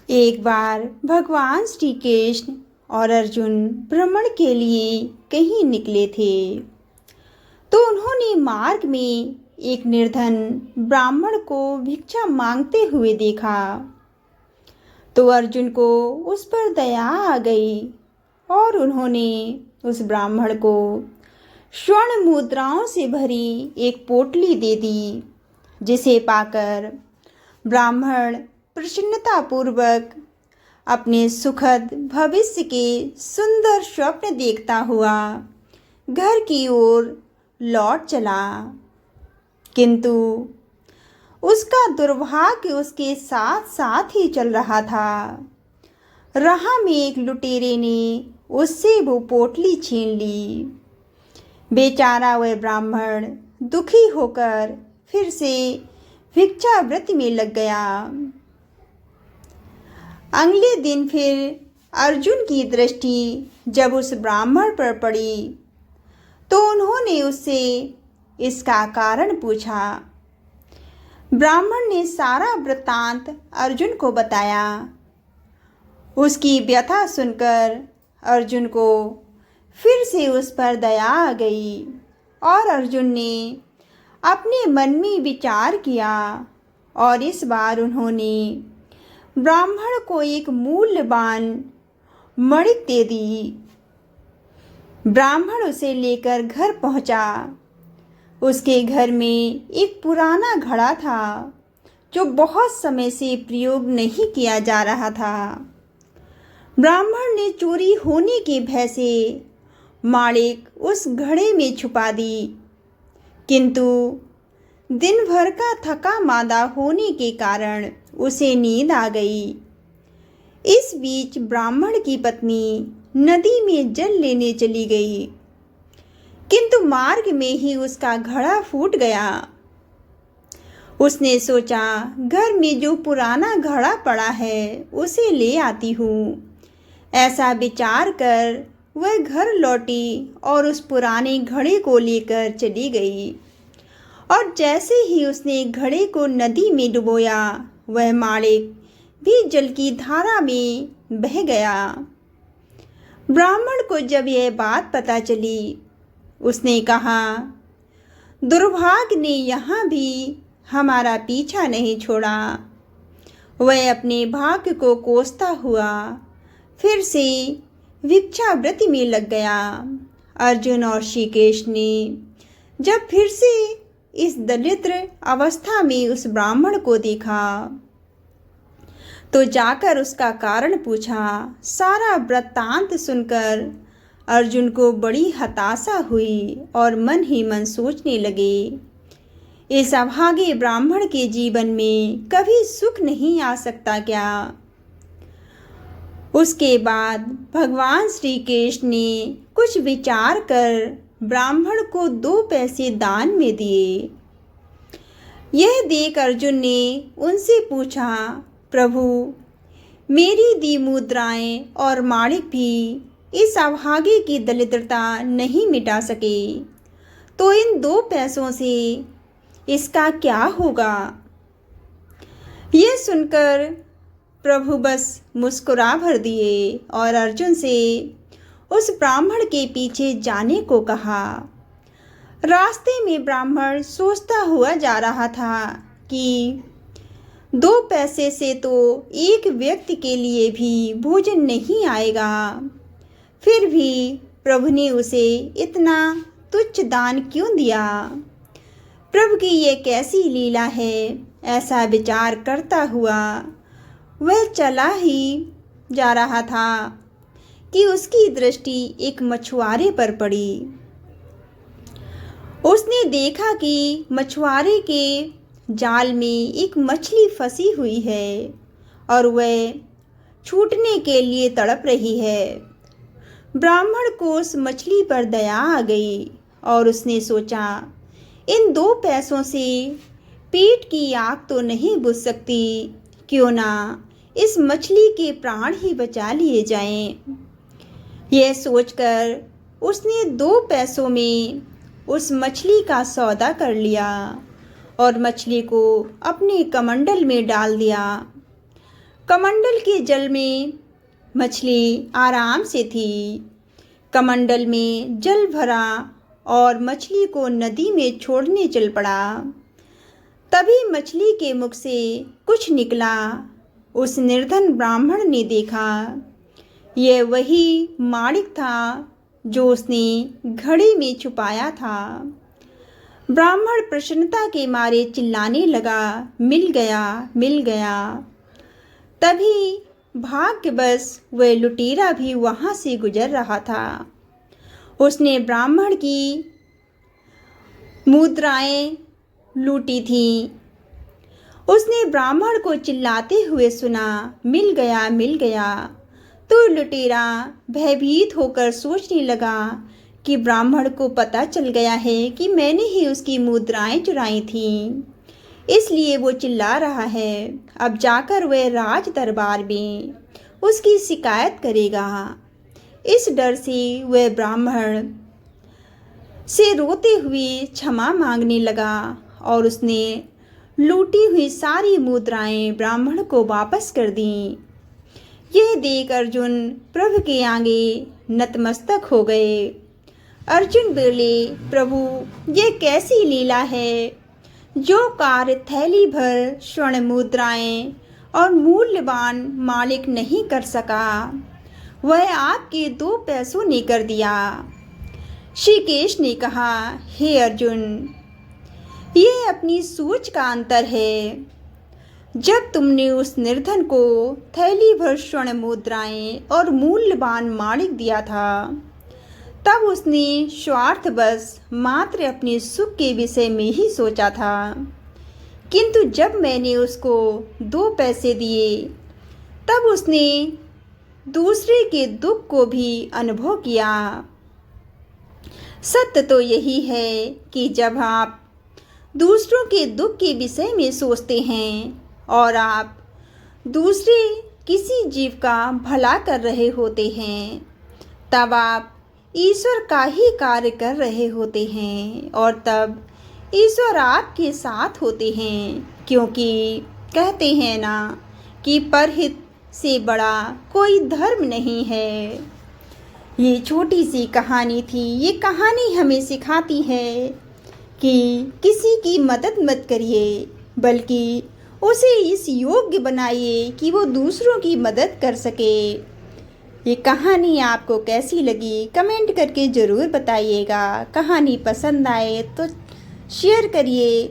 एक बार भगवान श्री कृष्ण और अर्जुन भ्रमण के लिए कहीं निकले थे, तो उन्होंने मार्ग में एक निर्धन ब्राह्मण को भिक्षा मांगते हुए देखा। तो अर्जुन को उस पर दया आ गई और उन्होंने उस ब्राह्मण को स्वर्ण मुद्राओं से भरी एक पोटली दे दी, जिसे पाकर ब्राह्मण प्रसन्नतापूर्वक अपने सुखद भविष्य के सुंदर स्वप्न देखता हुआ घर की ओर लौट चला। किंतु उसका दुर्भाग्य उसके साथ साथ ही चल रहा था। राह में एक लुटेरे ने उससे वो पोटली छीन ली। बेचारा वह ब्राह्मण दुखी होकर फिर से भिक्षावृत्ति में लग गया। अगले दिन फिर अर्जुन की दृष्टि जब उस ब्राह्मण पर पड़ी, तो उन्होंने उससे इसका कारण पूछा। ब्राह्मण ने सारा वृत्तांत अर्जुन को बताया। उसकी व्यथा सुनकर अर्जुन को फिर से उस पर दया आ गई और अर्जुन ने अपने मन में विचार किया और इस बार उन्होंने ब्राह्मण को एक मूल्यवान मणिक दे दी। ब्राह्मण उसे लेकर घर पहुंचा। उसके घर में एक पुराना घड़ा था जो बहुत समय से प्रयोग नहीं किया जा रहा था। ब्राह्मण ने चोरी होने के भय से माणिक उस घड़े में छुपा दी, किंतु दिन भर का थका मांदा होने के कारण उसे नींद आ गई। इस बीच ब्राह्मण की पत्नी नदी में जल लेने चली गई, किंतु मार्ग में ही उसका घड़ा फूट गया। उसने सोचा, घर में जो पुराना घड़ा पड़ा है उसे ले आती हूँ। ऐसा विचार कर वह घर लौटी और उस पुराने घड़े को लेकर चली गई। और जैसे ही उसने घड़े को नदी में डुबोया, वह माणिक भी जल की धारा में बह गया। ब्राह्मण को जब यह बात पता चली, उसने कहा, दुर्भाग्य ने यहाँ भी हमारा पीछा नहीं छोड़ा। वह अपने भाग्य को कोसता हुआ फिर से भिक्षावृत्ति में लग गया। अर्जुन और श्री कृष्ण ने जब फिर से इस दरिद्र अवस्था में उस ब्राह्मण को देखा, तो जाकर उसका कारण पूछा। सारा वृत्तांत सुनकर अर्जुन को बड़ी हताशा हुई और मन ही मन सोचने लगे, इस अभागे ब्राह्मण के जीवन में कभी सुख नहीं आ सकता क्या। उसके बाद भगवान श्री कृष्ण ने कुछ विचार कर ब्राह्मण को 2 पैसे दान में दिए। यह देख अर्जुन ने उनसे पूछा, प्रभु, मेरी दी मुद्राएं और माणिक भी इस अभागे की दरिद्रता नहीं मिटा सके, तो इन 2 पैसों से इसका क्या होगा। यह सुनकर प्रभु बस मुस्कुरा भर दिए और अर्जुन से उस ब्राह्मण के पीछे जाने को कहा। रास्ते में ब्राह्मण सोचता हुआ जा रहा था कि 2 पैसे से तो एक व्यक्ति के लिए भी भोजन नहीं आएगा, फिर भी प्रभु ने उसे इतना तुच्छ दान क्यों दिया। प्रभु की ये कैसी लीला है, ऐसा विचार करता हुआ वह चला ही जा रहा था कि उसकी दृष्टि एक मछुआरे पर पड़ी। उसने देखा कि मछुआरे के जाल में एक मछली फंसी हुई है और वह छूटने के लिए तड़प रही है। ब्राह्मण को उस मछली पर दया आ गई और उसने सोचा, इन 2 पैसों से पेट की आग तो नहीं बुझ सकती, क्यों ना इस मछली के प्राण ही बचा लिए जाएं। यह सोचकर उसने 2 पैसों में उस मछली का सौदा कर लिया और मछली को अपने कमंडल में डाल दिया। कमंडल के जल में मछली आराम से थी। कमंडल में जल भरा और मछली को नदी में छोड़ने चल पड़ा। तभी मछली के मुख से कुछ निकला। उस निर्धन ब्राह्मण ने देखा, यह वही माणिक था जो उसने घड़े में छुपाया था। ब्राह्मण प्रसन्नता के मारे चिल्लाने लगा, मिल गया, मिल गया। तभी भाग्यवश वह लुटेरा भी वहाँ से गुजर रहा था। उसने ब्राह्मण की मुद्राएं लूटी थीं। उसने ब्राह्मण को चिल्लाते हुए सुना, मिल गया, मिल गया। तो लुटेरा भयभीत होकर सोचने लगा कि ब्राह्मण को पता चल गया है कि मैंने ही उसकी मुद्राएं चुराई थीं, इसलिए वो चिल्ला रहा है। अब जाकर वह राज दरबार में उसकी शिकायत करेगा। इस डर से वह ब्राह्मण से रोते हुए क्षमा मांगने लगा और उसने लूटी हुई सारी मुद्राएं ब्राह्मण को वापस कर दीं। यह देख अर्जुन प्रभु के आगे नतमस्तक हो गए। अर्जुन बोले, प्रभु ये कैसी लीला है, जो कार्य थैली भर स्वर्ण मुद्राएं और मूल्यवान मालिक नहीं कर सका, वह आपके 2 पैसों ने कर दिया। श्री कृष्ण ने कहा, हे अर्जुन, ये अपनी सोच का अंतर है। जब तुमने उस निर्धन को थैली भर स्वर्ण मुद्राएं और मूल्यवान माणिक दिया था, तब उसने स्वार्थवश मात्र अपने सुख के विषय में ही सोचा था। किंतु जब मैंने उसको 2 पैसे दिए, तब उसने दूसरे के दुख को भी अनुभव किया। सत्य तो यही है कि जब आप दूसरों के दुख के विषय में सोचते हैं और आप दूसरे किसी जीव का भला कर रहे होते हैं, तब आप ईश्वर का ही कार्य कर रहे होते हैं और तब ईश्वर आपके साथ होते हैं। क्योंकि कहते हैं ना कि परहित से बड़ा कोई धर्म नहीं है। ये छोटी सी कहानी थी। ये कहानी हमें सिखाती है कि किसी की मदद मत करिए, बल्कि उसे इस योग्य बनाइए कि वो दूसरों की मदद कर सके। ये कहानी आपको कैसी लगी कमेंट करके ज़रूर बताइएगा। कहानी पसंद आए तो शेयर करिए।